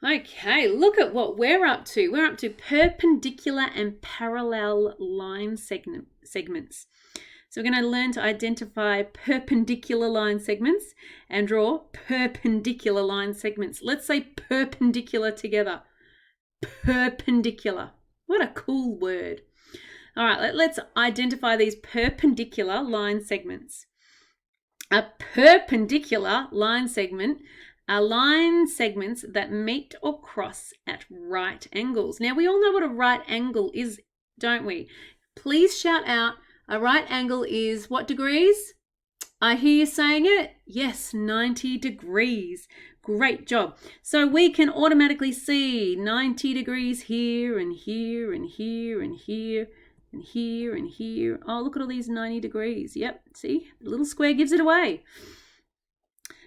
Okay, look at what we're up to. We're up to perpendicular and parallel line segments. So we're going to learn to identify perpendicular line segments and draw perpendicular line segments. Let's say perpendicular together. Perpendicular. What a cool word. All right, let's identify these perpendicular line segments. A perpendicular line segment are line segments that meet or cross at right angles. Now, we all know what a right angle is, don't we? Please shout out, a right angle is what degrees? I hear you saying it. Yes, 90 degrees. Great job. So we can automatically see 90 degrees here and here and here and here and here and here. Oh, look at all these 90 degrees. Yep, see? The little square gives it away.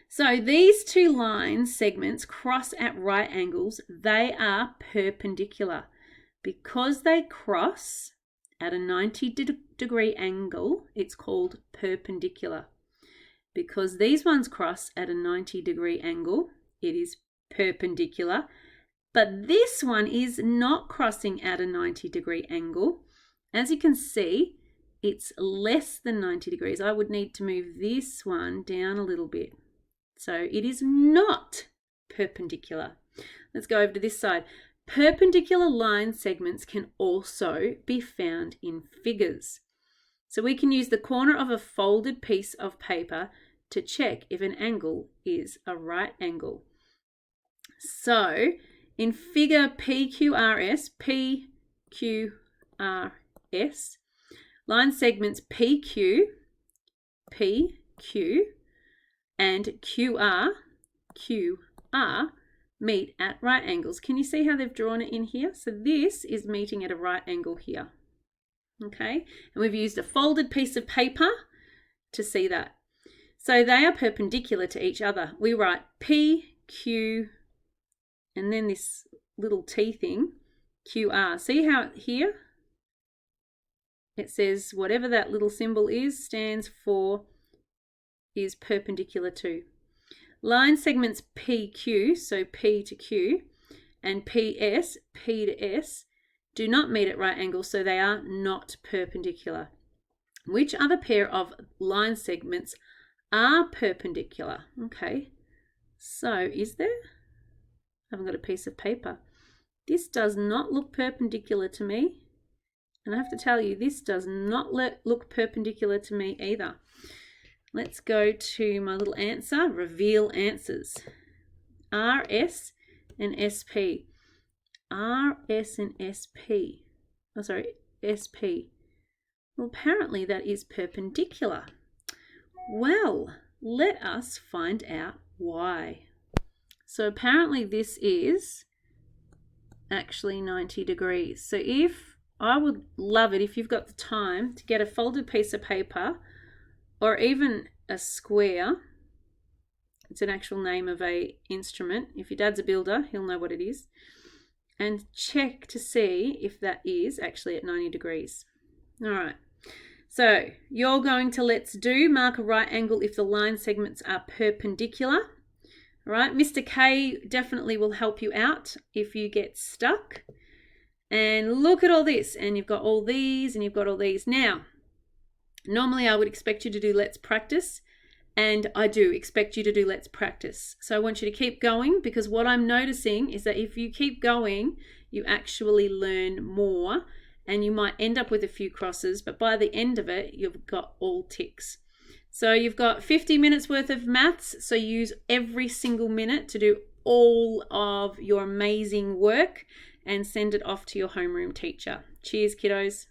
So these two line segments cross at right angles. They are perpendicular. Because they cross at a 90 degree angle, it's called perpendicular. Because these ones cross at a 90 degree angle, it is perpendicular. But this one is not crossing at a 90 degree angle. As you can see, it's less than 90 degrees. I would need to move this one down a little bit. So it is not perpendicular. Let's go over to this side. Perpendicular line segments can also be found in figures. So we can use the corner of a folded piece of paper to check if an angle is a right angle. So in figure PQRS, line segments PQ, and QR meet at right angles. Can you see how they've drawn it in here? So this is meeting at a right angle here. Okay, and we've used a folded piece of paper to see that. So they are perpendicular to each other. We write P, Q, and then this little T thing, QR. See how here it says whatever that little symbol is stands for is perpendicular to. Line segments PQ, so P to Q, and PS, P to S, do not meet at right angles, so they are not perpendicular. Which other pair of line segments are perpendicular? Okay, so is there? I haven't got a piece of paper. This does not look perpendicular to me. And I have to tell you, this does not look perpendicular to me either. Let's go to my little answer, reveal answers. RS and SP. RS and SP. Oh, sorry, SP. Well, apparently that is perpendicular. Well, let us find out why. So apparently this is actually 90 degrees. So I would love it if you've got the time to get a folded piece of paper or even a square. It's an actual name of a instrument. If your dad's a builder, he'll know what it is. And check to see if that is actually at 90 degrees. All right. So you're going to mark a right angle if the line segments are perpendicular. All right. Mr. K definitely will help you out if you get stuck. And look at all this. And you've got all these and you've got all these. Now, normally I would expect you to do let's practice, and I do expect you to do let's practice. So I want you to keep going, because what I'm noticing is that if you keep going, you actually learn more, and you might end up with a few crosses, but by the end of it, you've got all ticks. So you've got 50 minutes worth of maths, so use every single minute to do all of your amazing work and send it off to your homeroom teacher. Cheers, kiddos.